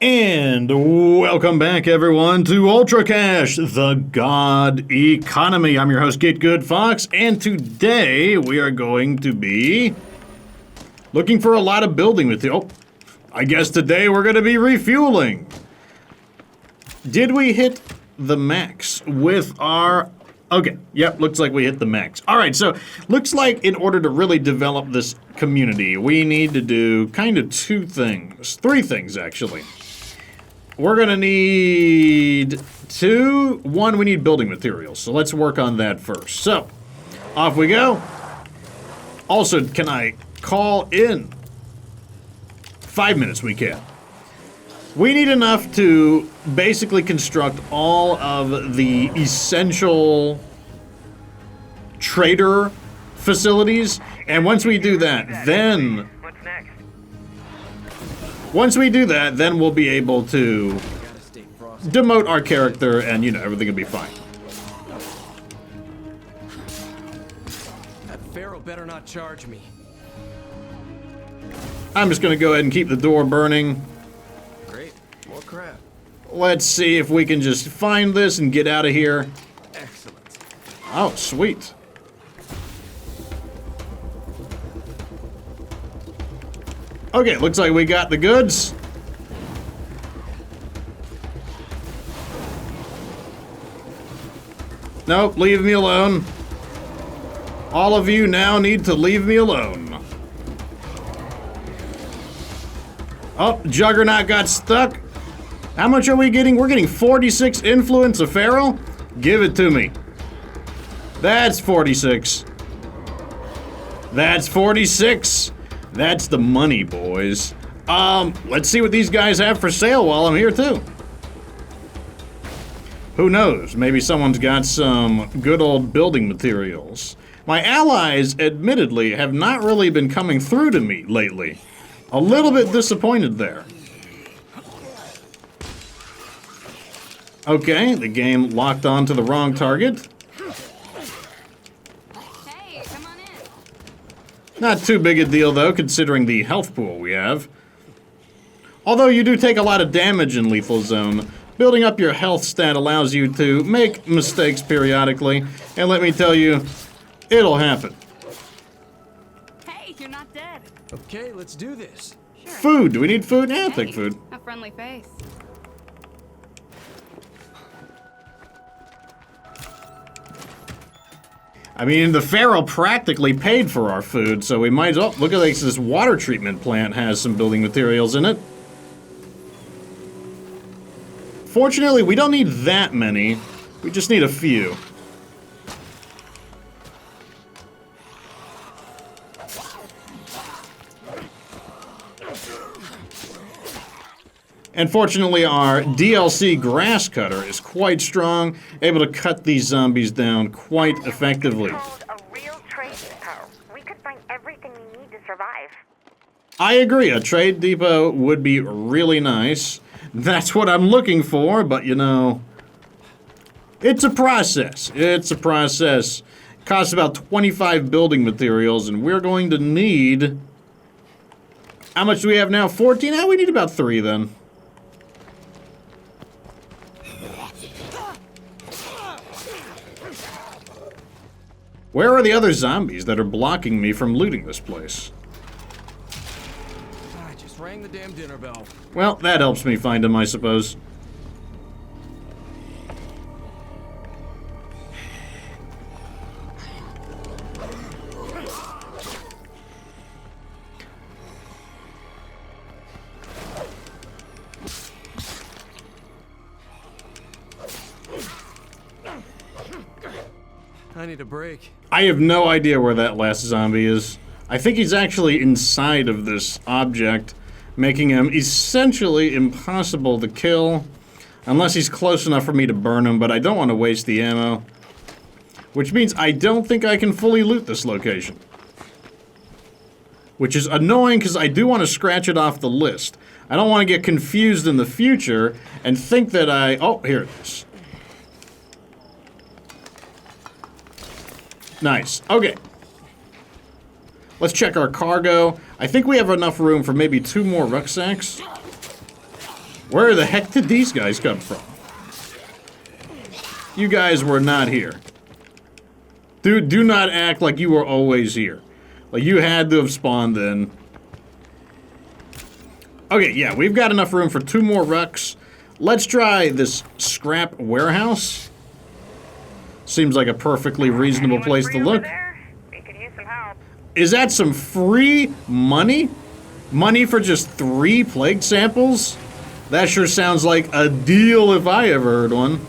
And welcome back, everyone, to UltraCash, the God Economy. I'm your host, Get Good Fox, and today we are going to be looking for a lot of building material. Oh, I guess today we're going to be refueling. Did we hit the max with our... Okay, yep, looks like we hit the max. All right, so looks like in order to really develop this community, we need to do kind of three things, actually. We're gonna need one, we need building materials, so let's work on that first. So, off we go. Also, can I call in? 5 minutes we can. We need enough to basically construct all of the essential trader facilities, and once we do that, then... Once we do that, then we'll be able to demote our character and, you know, everything will be fine. That Pharaoh better not charge me. I'm just going to go ahead and keep the door burning. Great. More crap. Let's see if we can just find this and get out of here. Excellent. Oh, sweet. Okay, looks like we got the goods. Nope, leave me alone. All of you now need to leave me alone. Oh, Juggernaut got stuck. How much are we getting? We're getting 46 influence of Pharaoh? Give it to me. That's 46. That's 46. That's the money, boys. Let's see what these guys have for sale while I'm here, too. Who knows? Maybe someone's got some good old building materials. My allies, admittedly, have not really been coming through to me lately. A little bit disappointed there. Okay, the game locked on to the wrong target. Not too big a deal, though, considering the health pool we have. Although you do take a lot of damage in Lethal Zone, building up your health stat allows you to make mistakes periodically, and let me tell you, it'll happen. Hey, you're not dead. Okay, let's do this. Sure. Food. Do we need food? Yeah, I'll take food. A friendly face. I mean, the Pharaoh practically paid for our food, so we might as well... Look at this water treatment plant has some building materials in it. Fortunately, we don't need that many. We just need a few. And fortunately, our DLC grass cutter is quite strong, able to cut these zombies down quite effectively. Called a real trade depot. We could find everything we need to survive. I agree, a trade depot would be really nice. That's what I'm looking for, but you know, it's a process. It's a process. It costs about 25 building materials, and we're going to need... How much do we have now? 14? Oh, we need about 3 then. Where are the other zombies that are blocking me from looting this place? I just rang the damn dinner bell. Well, that helps me find them, I suppose. I need a break. I have no idea where that last zombie is. I think he's actually inside of this object, making him essentially impossible to kill, unless he's close enough for me to burn him, but I don't want to waste the ammo. Which means I don't think I can fully loot this location. Which is annoying because I do want to scratch it off the list. I don't want to get confused in the future and think that oh, here it is. Nice. Okay. Let's check our cargo. I think we have enough room for maybe 2 more rucksacks. Where the heck did these guys come from? You guys were not here. Do not act like you were always here. Like, you had to have spawned in. Okay, yeah, we've got enough room for 2 more rucks. Let's try this scrap warehouse. Seems like a perfectly reasonable Anyone place free to over look. there? We could use some help. Is that some free money? Money for just 3 plague samples? That sure sounds like a deal if I ever heard one.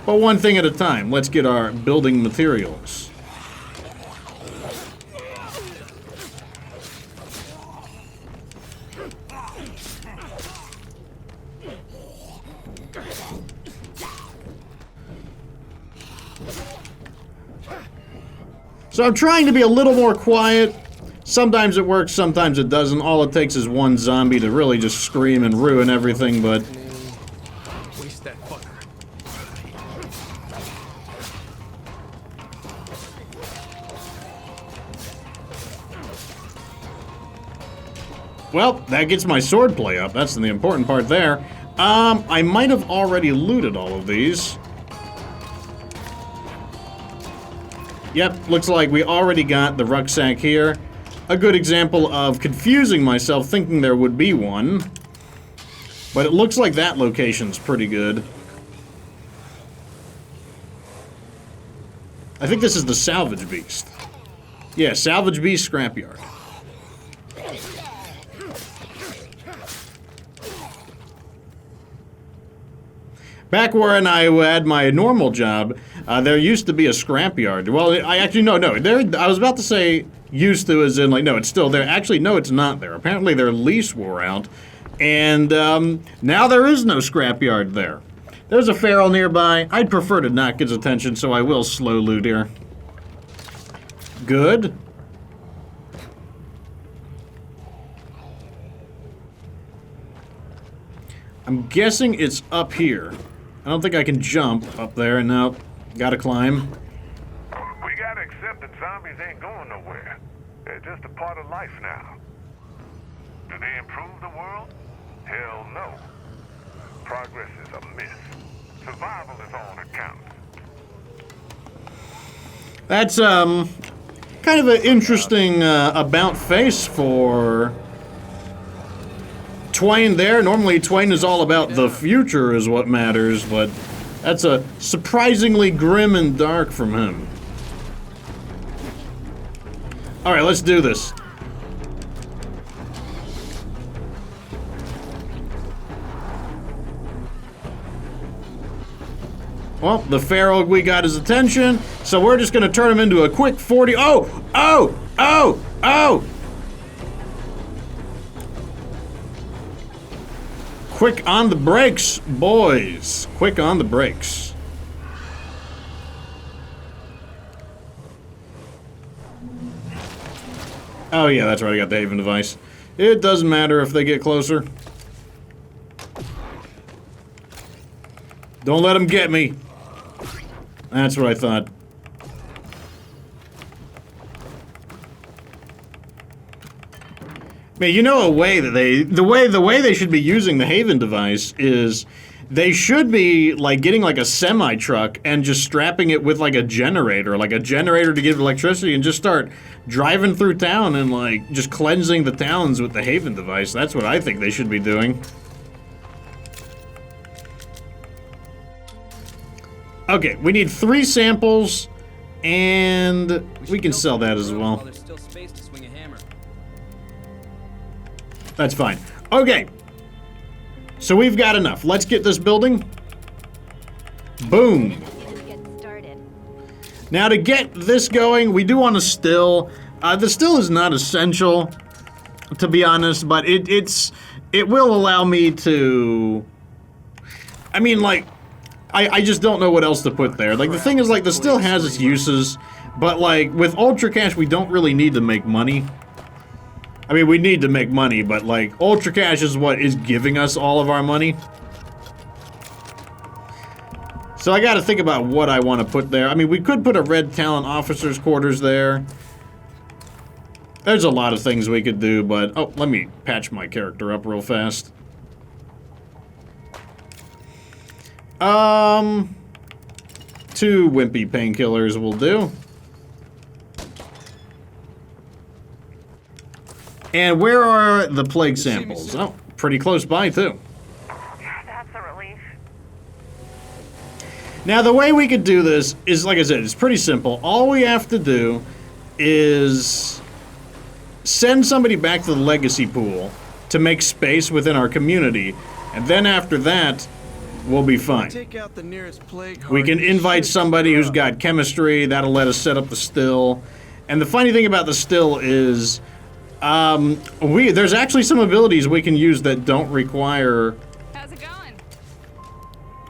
But one thing at a time. Let's get our building materials. So I'm trying to be a little more quiet. Sometimes it works, sometimes it doesn't. All it takes is one zombie to really just scream and ruin everything, but... Waste that fucker. Well, that gets my sword play up. That's the important part there. I might have already looted all of these. Yep, looks like we already got the rucksack here. A good example of confusing myself thinking there would be one. But it looks like that location's pretty good. I think this is the salvage beast. Yeah, salvage beast scrapyard. Back when I had my normal job, there used to be a scrapyard. Well, I actually, no. I was about to say used to as in, like, no, it's still there. Actually, no, it's not there. Apparently their lease wore out, and now there is no scrapyard there. There's a feral nearby. I'd prefer to not get his attention, so I will slow loot here. Good. I'm guessing it's up here. I don't think I can jump up there. No, gotta climb. We gotta accept that zombies ain't going nowhere. They're just a part of life now. Do they improve the world? Hell no. Progress is a myth. Survival is all that counts. That's kind of an interesting about face for Twain there. Normally Twain is all about the future is what matters, but that's a surprisingly grim and dark from him. Alright, let's do this. Well, the feral, we got his attention, so we're just gonna turn him into a quick 40. Oh! Quick on the brakes, boys. Quick on the brakes. Oh yeah, that's right, I got the Haven device. It doesn't matter if they get closer. Don't let them get me. That's what I thought. Man, you know a way that the way they should be using the Haven device is they should be like getting like a semi truck and just strapping it with like a generator to give electricity and just start driving through town and like just cleansing the towns with the Haven device. That's what I think they should be doing. Okay, we need 3 samples, and we can sell that as well. There's still space to swing a hammer. That's fine. Okay. So we've got enough. Let's get this building. Boom. Now to get this going, we do want a still. The still is not essential, to be honest, but it will allow me to... I mean, like... I just don't know what else to put there. Like, the thing is, like, the still has its uses, but, like, with UltraCash, we don't really need to make money. I mean, we need to make money, but, like, UltraCash is what is giving us all of our money. So I gotta think about what I want to put there. I mean, we could put a Red Talent Officer's Quarters there. There's a lot of things we could do, but... Oh, let me patch my character up real fast. 2 wimpy painkillers will do. And where are the plague samples? Oh, pretty close by, too. That's a relief. Now, the way we could do this is, like I said, it's pretty simple. All we have to do is send somebody back to the legacy pool to make space within our community. And then after that, we'll be fine. Take out the nearest plague We can invite somebody who's got chemistry. That'll let us set up the still. And the funny thing about the still is, there's actually some abilities we can use that don't require How's it going?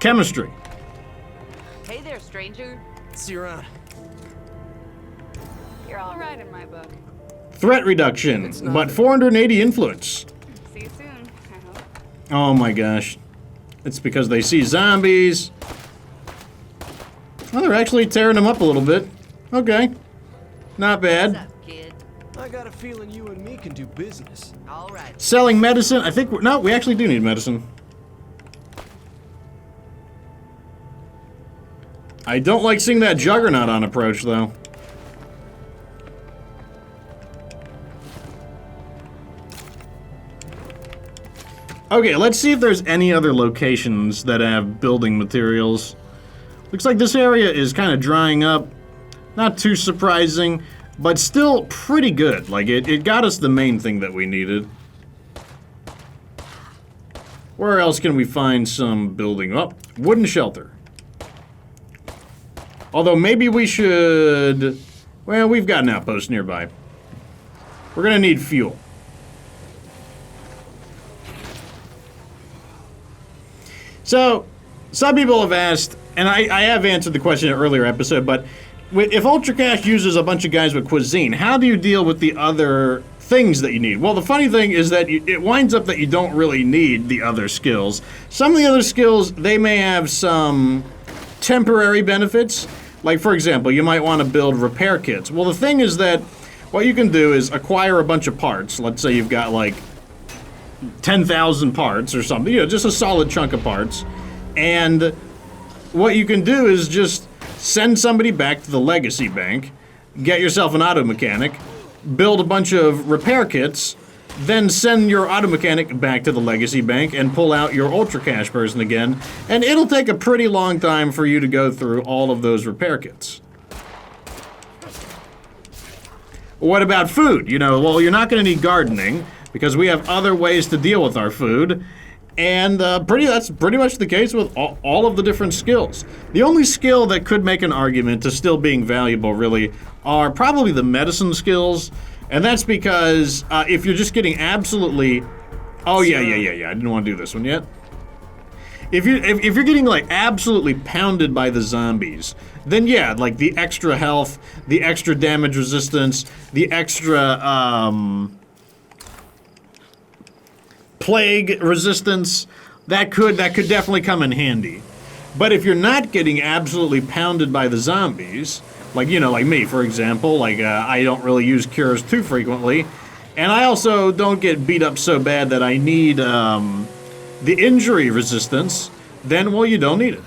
chemistry. Hey there, stranger. See you around. You're all right in my book. Threat reduction, It's not- but 480 influence. See you soon, I hope. Oh my gosh. It's because they see zombies. Oh, they're actually tearing them up a little bit. Okay. Not bad. Kid? I got a feeling you and me can do business. All right. Selling medicine. I think, no, we actually do need medicine. I don't like seeing that juggernaut on approach, though. Okay, let's see if there's any other locations that have building materials. Looks like this area is kind of drying up. Not too surprising, but still pretty good. Like, it got us the main thing that we needed. Where else can we find some building? Oh, wooden shelter. Although maybe we should... Well, we've got an outpost nearby. We're gonna need fuel. So, some people have asked, and I have answered the question in an earlier episode, but if UltraCash uses a bunch of guys with cuisine, how do you deal with the other things that you need? Well, the funny thing is that it winds up that you don't really need the other skills. Some of the other skills, they may have some temporary benefits. Like, for example, you might want to build repair kits. Well, the thing is that what you can do is acquire a bunch of parts. Let's say you've got, like, 10,000 parts or something, you know, just a solid chunk of parts. And what you can do is just send somebody back to the legacy bank, get yourself an auto mechanic, build a bunch of repair kits, then send your auto mechanic back to the legacy bank and pull out your UltraCash person again, and it'll take a pretty long time for you to go through all of those repair kits. What about food? You know, well, you're not going to need gardening, because we have other ways to deal with our food, and that's pretty much the case with all of the different skills. The only skill that could make an argument to still being valuable, really, are probably the medicine skills, and that's because if you're just getting absolutely... Oh, yeah, I didn't want to do this one yet. If you're getting, like, absolutely pounded by the zombies, then yeah, like, the extra health, the extra damage resistance, the extra, plague resistance, that could definitely come in handy. But if you're not getting absolutely pounded by the zombies, like, you know, like me, for example, like, I don't really use cures too frequently, and I also don't get beat up so bad that I need, the injury resistance, then, well, you don't need it.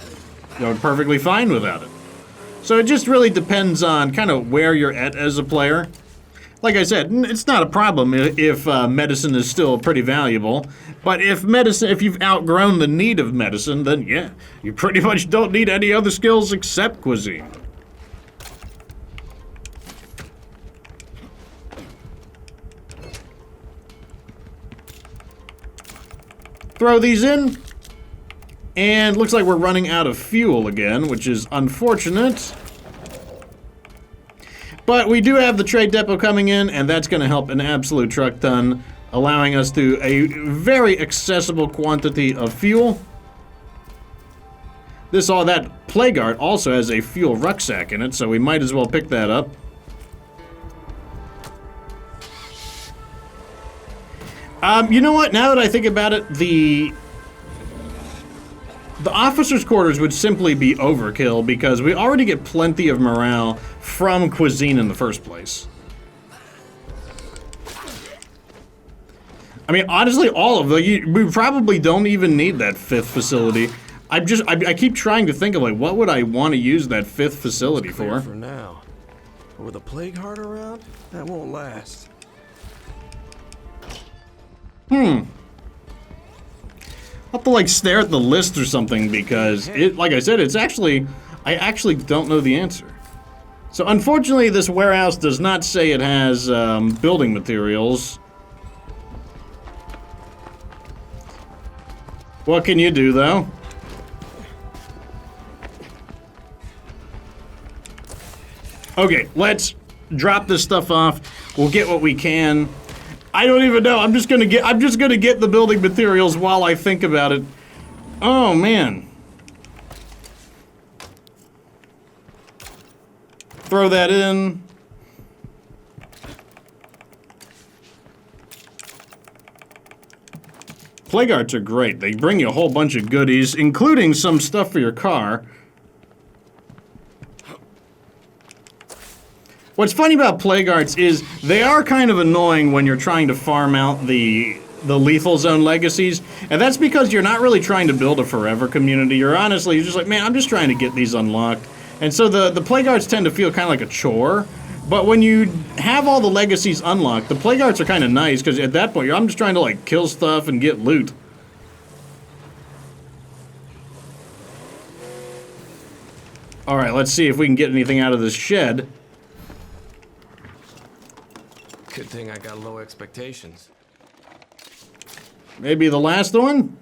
You're perfectly fine without it. So it just really depends on kind of where you're at as a player. Like I said, it's not a problem if medicine is still pretty valuable, but if you've outgrown the need of medicine, then yeah, you pretty much don't need any other skills except cuisine. Throw these in, and looks like we're running out of fuel again, which is unfortunate. But we do have the trade depot coming in, and that's going to help an absolute truck ton, allowing us to a very accessible quantity of fuel. That plague art also has a fuel rucksack in it, so we might as well pick that up. You know what? Now that I think about it, the officers' quarters would simply be overkill because we already get plenty of morale from cuisine in the first place. I mean, honestly, all of them. We probably don't even need that 5th facility. I keep trying to think of, like, what would I want to use that 5th facility Clear for? for now. But with a plague heart around, that won't last. I'll have to, like, stare at the list or something, because it, like I said, it's actually, I actually don't know the answer. So unfortunately, this warehouse does not say it has building materials. What can you do, though? Okay, let's drop this stuff off. We'll get what we can. I don't even know. I'm just gonna get the building materials while I think about it. Oh man. Throw that in. Plague arts are great. They bring you a whole bunch of goodies, including some stuff for your car. What's funny about plague arts is they are kind of annoying when you're trying to farm out the lethal zone legacies, and that's because you're not really trying to build a forever community. You're just like, man, I'm just trying to get these unlocked. And so the plague arts tend to feel kind of like a chore. But when you have all the legacies unlocked, the plague arts are kind of nice, because at that point, I'm just trying to, like, kill stuff and get loot. Alright, let's see if we can get anything out of this shed. Good thing I got low expectations. Maybe the last one?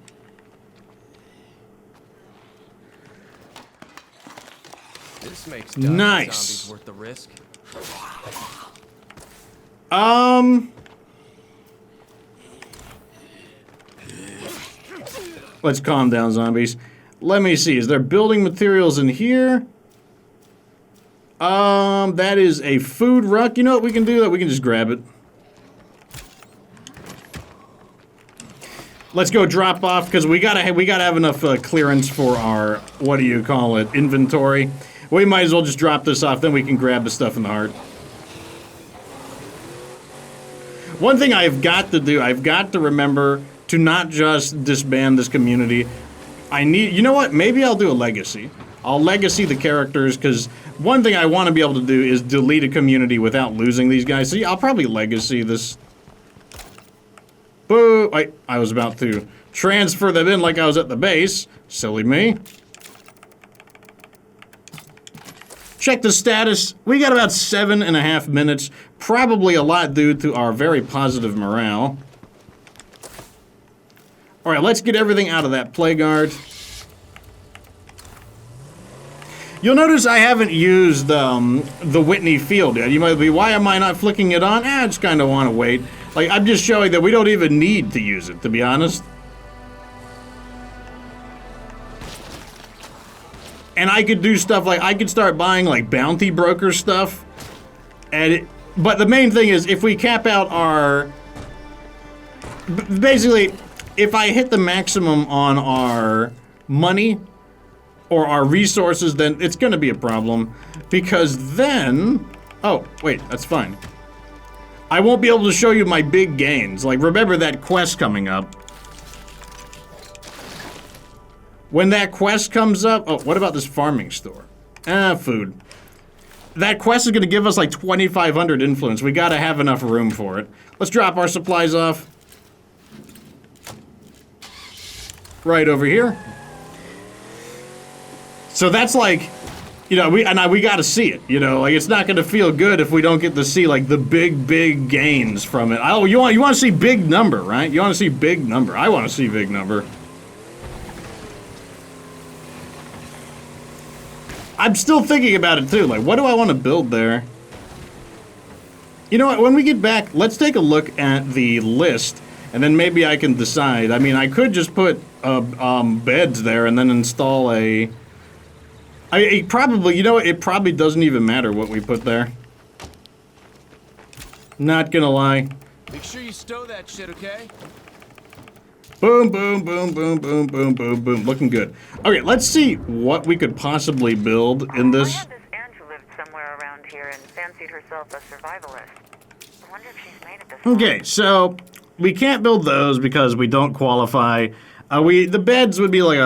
This makes dodging Nice. zombies worth the risk. Let's calm down, zombies. Let me see. Is there building materials in here? That is a food ruck. You know what we can do? That we can just grab it. Let's go drop off, because we gotta have enough clearance for our, what do you call it, inventory. We might as well just drop this off, then we can grab the stuff in the heart. One thing I've got to do, I've got to remember to not just disband this community. You know what? Maybe I'll do a legacy. I'll legacy the characters, because one thing I want to be able to do is delete a community without losing these guys. So yeah, I'll probably legacy this. Boo! I was about to transfer them in like I was at the base. Silly me. Check the status. We got about 7.5 minutes. Probably a lot due to our very positive morale. Alright, let's get everything out of that plague art. You'll notice I haven't used the Whitney field yet. You might be, why am I not flicking it on? I just kind of want to wait. Like, I'm just showing that we don't even need to use it, to be honest. And I could do stuff like, I could start buying, like, bounty broker stuff. But the main thing is, if we cap out our... Basically, if I hit the maximum on our money or our resources, then it's going to be a problem. Because then... Oh, wait, that's fine. I won't be able to show you my big gains. Like, remember that quest coming up. When that quest comes up... Oh, what about this farming store? Food. That quest is going to give us like 2,500 influence. We got to have enough room for it. Let's drop our supplies off. Right over here. So that's like... You know, we got to see it, you know? Like, it's not going to feel good if we don't get to see, like, the big gains from it. Oh, you want to see big number, right? You want to see big number. I want to see big number. I'm still thinking about it, too. Like, what do I want to build there? You know what? When we get back, let's take a look at the list, and then maybe I can decide. I mean, I could just put beds there and then install a... It probably, you know what? It probably doesn't even matter what we put there. Not gonna lie. Make sure you stow that shit, okay? Boom, boom, boom, boom, boom, boom, boom, boom. Looking good. Okay, let's see what we could possibly build in this. I had this aunt who lived somewhere around here and fancied herself a survivalist. I wonder if she's made it this far. Okay, so we can't build those because we don't qualify. The beds would be like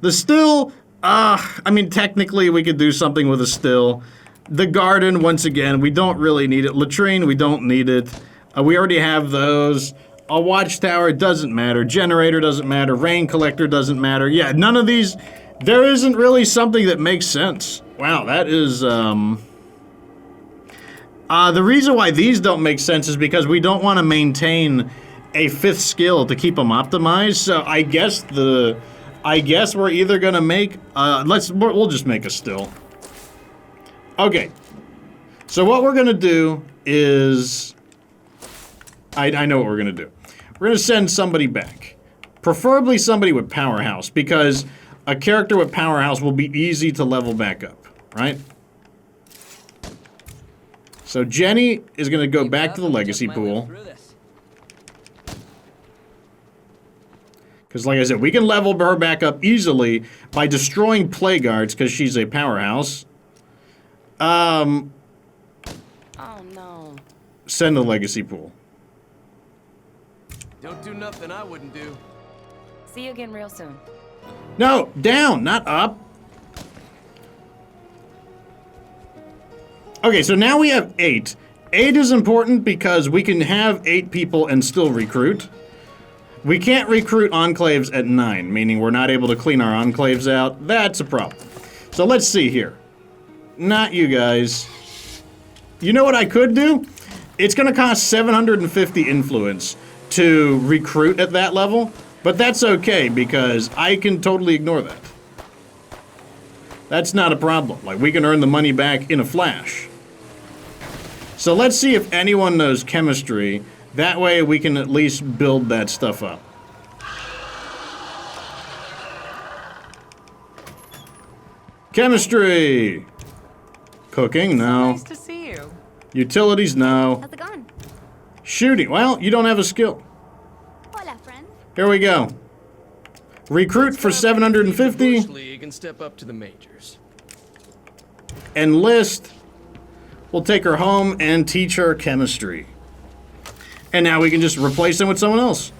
the still, I mean, technically we could do something with a still. The garden, once again, we don't really need it. Latrine, we don't need it. We already have those. A watchtower doesn't matter. Generator doesn't matter. Rain collector doesn't matter. Yeah, none of these. There isn't really something that makes sense. Wow, that is, the reason why these don't make sense is because we don't want to maintain a 5th skill to keep them optimized. So I guess we're either gonna make, we'll just make a still. Okay. So what we're gonna do is, I know what we're gonna do. We're gonna send somebody back. Preferably somebody with powerhouse, because a character with powerhouse will be easy to level back up, right? So Jenny is going to go back to the legacy pool. Because like I said, we can level her back up easily by destroying plague guards because she's a powerhouse. Oh no. Send the legacy pool. Don't do nothing I wouldn't do. See you again real soon. No, down, not up. Okay, so now we have 8. 8 is important because we can have 8 people and still recruit. We can't recruit enclaves at 9, meaning we're not able to clean our enclaves out. That's a problem. So let's see here. Not you guys. You know what I could do? It's going to cost 750 influence to recruit at that level, but that's okay because I can totally ignore that. That's not a problem. Like, we can earn the money back in a flash. So let's see if anyone knows chemistry. That way we can at least build that stuff up. Chemistry! Cooking, no. Nice to see you. Utilities, no. How's it going? Shooting, well, you don't have a skill. Hola, friend. Here we go. Recruit for 750. League and step up to the majors. Enlist. We'll take her home and teach her chemistry. And now we can just replace them with someone else.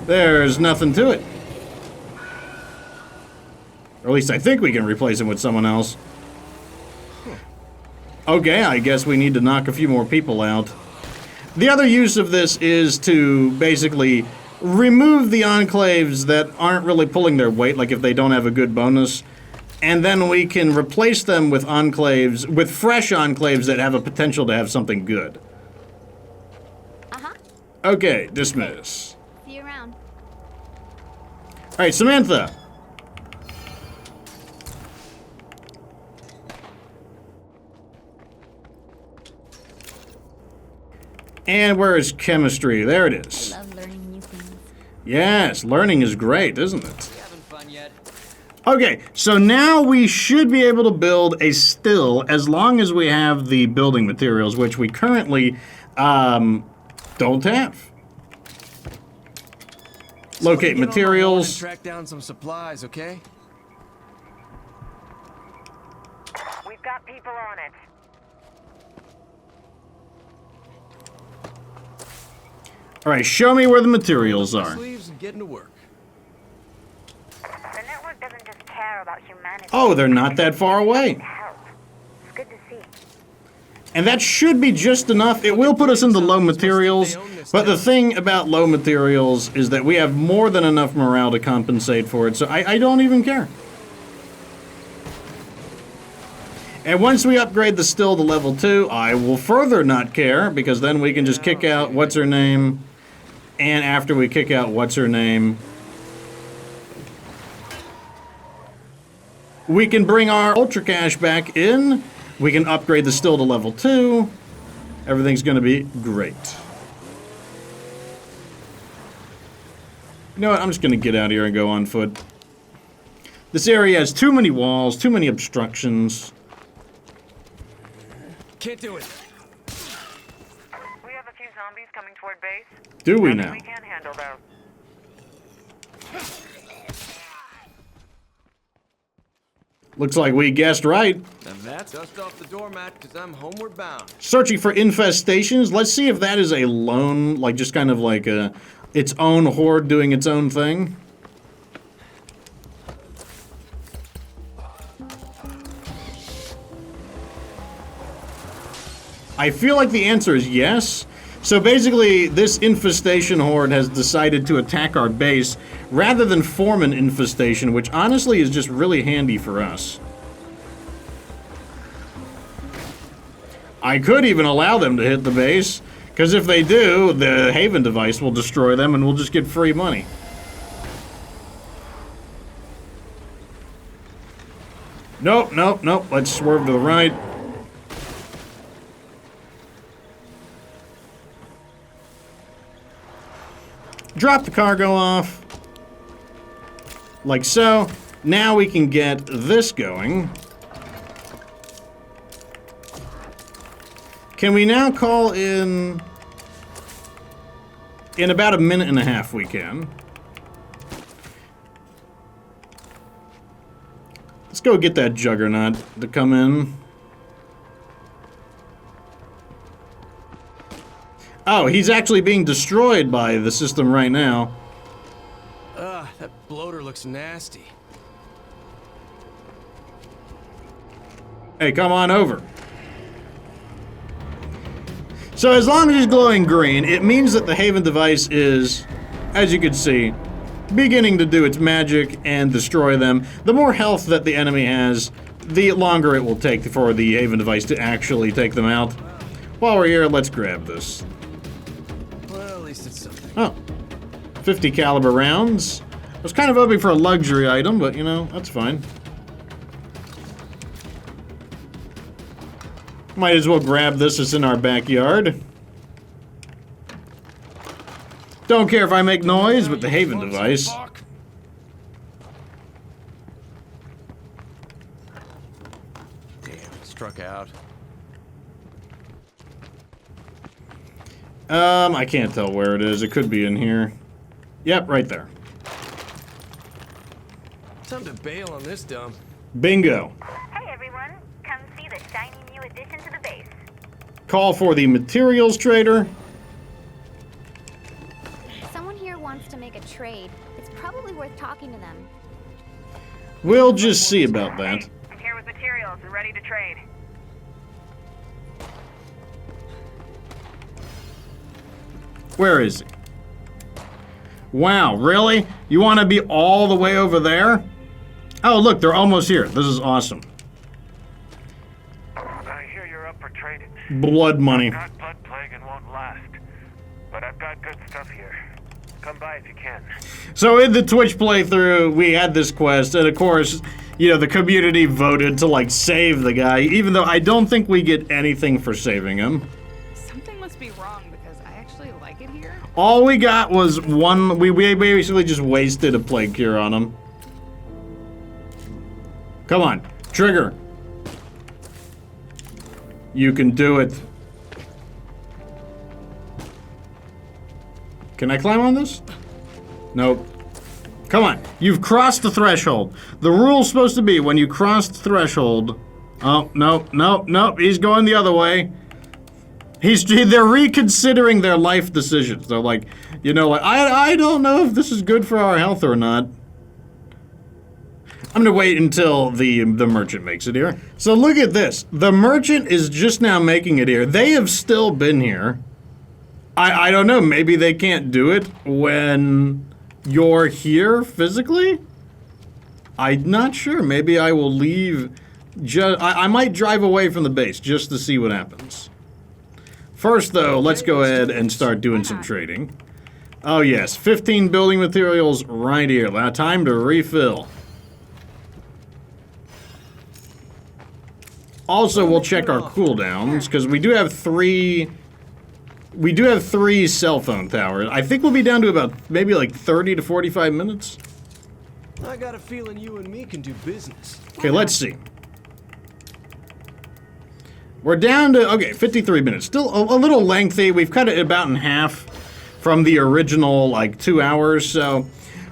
There's nothing to it. Or at least I think we can replace him with someone else. Okay, I guess we need to knock a few more people out. The other use of this is to basically remove the enclaves that aren't really pulling their weight, like if they don't have a good bonus. And then we can replace them with enclaves, with fresh enclaves that have a potential to have something good. Uh-huh. Okay, dismiss. See you around. Alright, Samantha. And where is chemistry? There it is. Love learning new things. Yes, learning is great, isn't it? Having fun yet? Okay, so now we should be able to build a still as long as we have the building materials, which we currently don't have. Locate materials. Track down some supplies, okay? We've got people on it. All right, show me where the materials are. Sleeves and getting to work. The network doesn't just care about humanity. Oh, they're not that far away. Help. It's good to see. And that should be just enough. It will put us into low materials, but the thing about low materials is that we have more than enough morale to compensate for it, so I don't even care. And once we upgrade the still to level 2, I will further not care, because then we can just kick out what's-her-name, and after we kick out what's-her-name, we can bring our UltraCash back in. We can upgrade the still to level 2. Everything's going to be great. You know what? I'm just going to get out of here and go on foot. This area has too many walls, too many obstructions. Can't do it. We have a few zombies coming toward base. Do we now? We can handle those. Looks like we guessed right. And that's dust off the doormat because I'm homeward bound. Searching for infestations. Let's see if that is a lone, like just kind of like a its own horde doing its own thing? I feel like the answer is yes. So basically, this infestation horde has decided to attack our base rather than form an infestation, which honestly is just really handy for us. I could even allow them to hit the base, because if they do, the Haven device will destroy them and we'll just get free money. Nope, nope, nope. Let's swerve to the right. Drop the cargo off. Like so. Now we can get this going. Can we now call in... In about a minute and a half we can. Let's go get that Juggernaut to come in. Oh, he's actually being destroyed by the system right now. Ugh, that bloater looks nasty. Hey, come on over. So as long as he's glowing green, it means that the Haven device is, as you can see, beginning to do its magic and destroy them. The more health that the enemy has, the longer it will take for the Haven device to actually take them out. While we're here, let's grab this. Well, at least it's something. Oh, 50 caliber rounds. I was kind of hoping for a luxury item, but you know, that's fine. Might as well grab this, it's in our backyard. Don't care if I make noise with the Haven device. Damn, struck out. I can't tell where it is. It could be in here. Yep, right there. Time to bail on this dump. Bingo. Hey everyone, come see the shiny new addition to the base. Call for the materials trader. Someone here wants to make a trade. It's probably worth talking to them. We'll just see about that. Hey, I'm here with materials and ready to trade. Where is he? Wow, really? You want to be all the way over there? Oh, look, they're almost here. This is awesome. I hear you're up for trading. Blood money. Got blood plague and won't last. But I've got good stuff here. Come by if you can. So in the Twitch playthrough, we had this quest, and of course, you know, the community voted to, like, save the guy, even though I don't think we get anything for saving him. Something must be wrong because I actually like it here. All we got was one, we basically just wasted a plague cure on him. Come on, trigger. You can do it. Can I climb on this? Nope. Come on, you've crossed the threshold. The rule's supposed to be when you cross the threshold. Oh, no, no, no, he's going the other way. They're reconsidering their life decisions. They're like, you know, like, I don't know if this is good for our health or not. I'm gonna wait until the merchant makes it here. So look at this. The merchant is just now making it here. They have still been here. I don't know, maybe they can't do it when you're here physically? I'm not sure. Maybe I will leave. I might drive away from the base just to see what happens. First, though, let's go ahead and start doing some trading. Oh, yes. 15 building materials right here. Now, time to refill. Also, we'll check our cooldowns, because we do have three cell phone towers. I think we'll be down to about maybe like 30 to 45 minutes. I got a feeling you and me can do business. Okay, let's see. We're down to, okay, 53 minutes. Still a little lengthy. We've cut it about in half from the original, like, 2 hours. So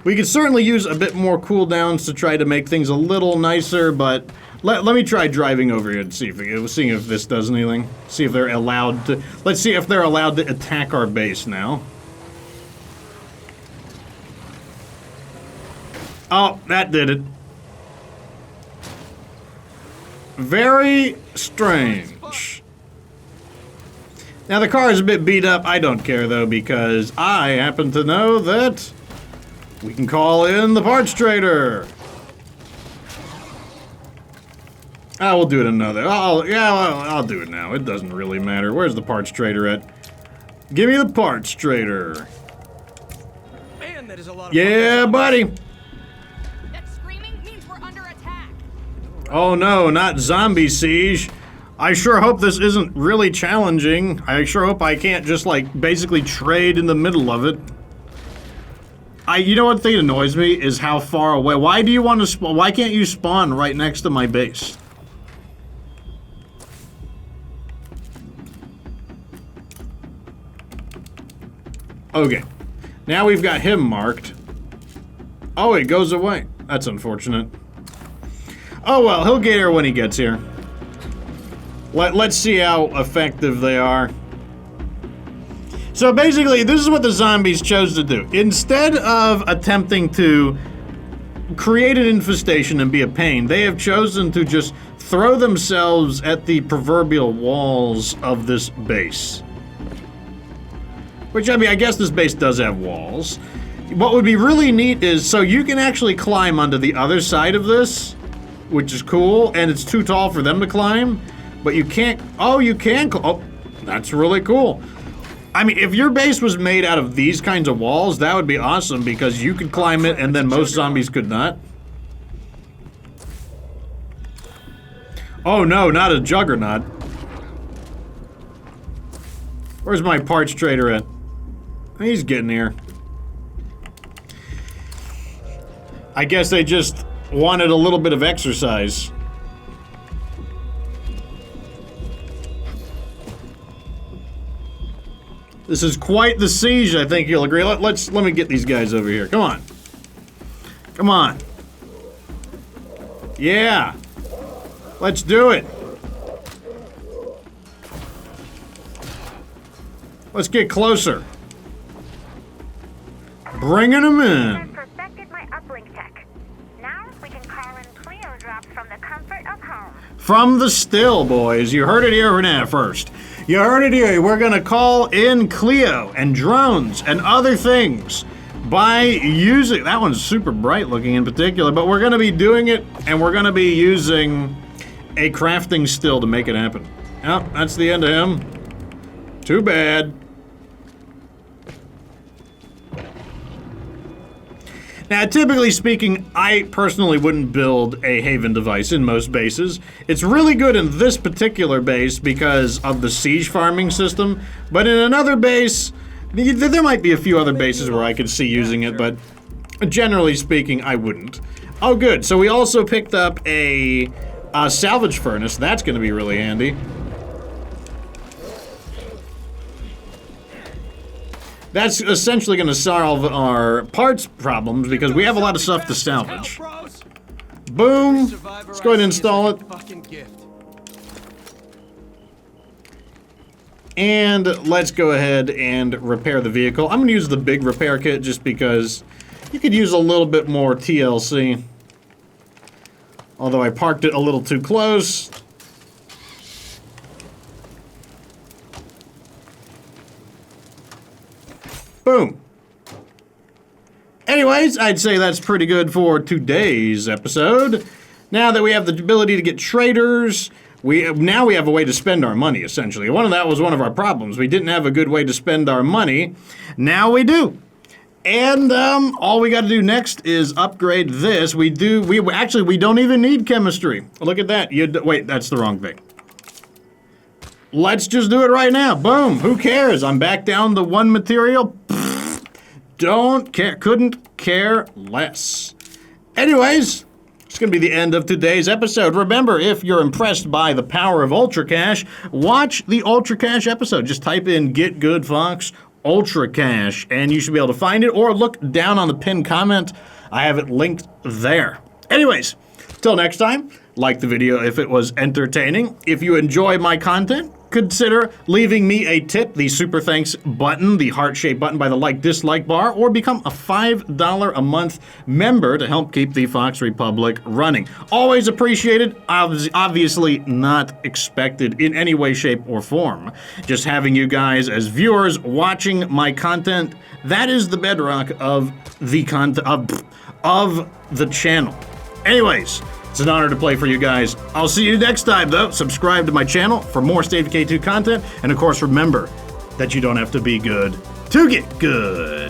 we could certainly use a bit more cooldowns to try to make things a little nicer, but let me try driving over here and see if this does anything. See if they're allowed to, let's see if they're allowed to attack our base now. Oh, that did it. Very strange. Now, the car is a bit beat up. I don't care, though, because I happen to know that we can call in the parts trader. I will do it another. I'll do it now. It doesn't really matter. Where's the parts trader at? Give me the parts trader. Man, that is a lot of Yeah, buddy. That screaming means we're under attack. Oh no, not zombie siege. I sure hope this isn't really challenging. I sure hope I can't just like basically trade in the middle of it. You know what thing annoys me is how far away. Why do you want to spawn? Why can't you spawn right next to my base? Okay. Now we've got him marked. Oh, it goes away. That's unfortunate. Oh well, he'll get here when he gets here. Let's see how effective they are. So basically, this is what the zombies chose to do. Instead of attempting to create an infestation and be a pain, they have chosen to just throw themselves at the proverbial walls of this base. Which, I mean, I guess this base does have walls. What would be really neat is, so you can actually climb onto the other side of this, which is cool, and it's too tall for them to climb, but you can't, oh, you can, oh, that's really cool. I mean, if your base was made out of these kinds of walls, that would be awesome, because you could climb it, and then most zombies could not. Oh no, not a juggernaut. Where's my parts trader at? He's getting here. I guess they just wanted a little bit of exercise. This is quite the siege, I think you'll agree. Let me get these guys over here. Come on. Come on. Yeah. Let's do it. Let's get closer. Bringing them in. I've perfected my uplink tech. Now we can call in Cleo drops from the comfort of home. From the still, boys. You heard it here now first. You heard it here. We're gonna call in Cleo and drones and other things by using, that one's super bright looking in particular, but we're gonna be doing it and we're gonna be using a crafting still to make it happen. Yep, that's the end of him. Too bad. Now, typically speaking, I personally wouldn't build a Haven device in most bases. It's really good in this particular base because of the siege farming system, but in another base, there might be a few other bases where I could see using it, but generally speaking, I wouldn't. Oh, good. So we also picked up a salvage furnace. That's going to be really handy. That's essentially going to solve our parts problems because we have a lot of stuff to salvage. Boom. Let's go ahead and install it. And let's go ahead and repair the vehicle. I'm going to use the big repair kit just because you could use a little bit more TLC. Although I parked it a little too close. Boom. Anyways, I'd say that's pretty good for today's episode. Now that we have the ability to get traders, now we have a way to spend our money, essentially. That was one of our problems. We didn't have a good way to spend our money. Now we do. And all we got to do next is upgrade this. We don't even need chemistry. Look at that. Wait, that's the wrong thing. Let's just do it right now. Boom. Who cares? I'm back down to one material. Pfft, don't care. Couldn't care less. Anyways, it's going to be the end of today's episode. Remember, if you're impressed by the power of UltraCash, watch the UltraCash episode. Just type in Get Good Fox UltraCash, and you should be able to find it, or look down on the pinned comment. I have it linked there. Anyways, till next time, like the video if it was entertaining. If you enjoy my content, consider leaving me a tip, the super thanks button, the heart-shaped button by the like-dislike bar, or become a $5 a month member to help keep the Fox Republic running. Always appreciated, obviously not expected in any way, shape, or form. Just having you guys as viewers watching my content, that is the bedrock of the of the channel. Anyways, it's an honor to play for you guys. I'll see you next time, though. Subscribe to my channel for more State of Decay 2 content. And, of course, remember that you don't have to be good to get good.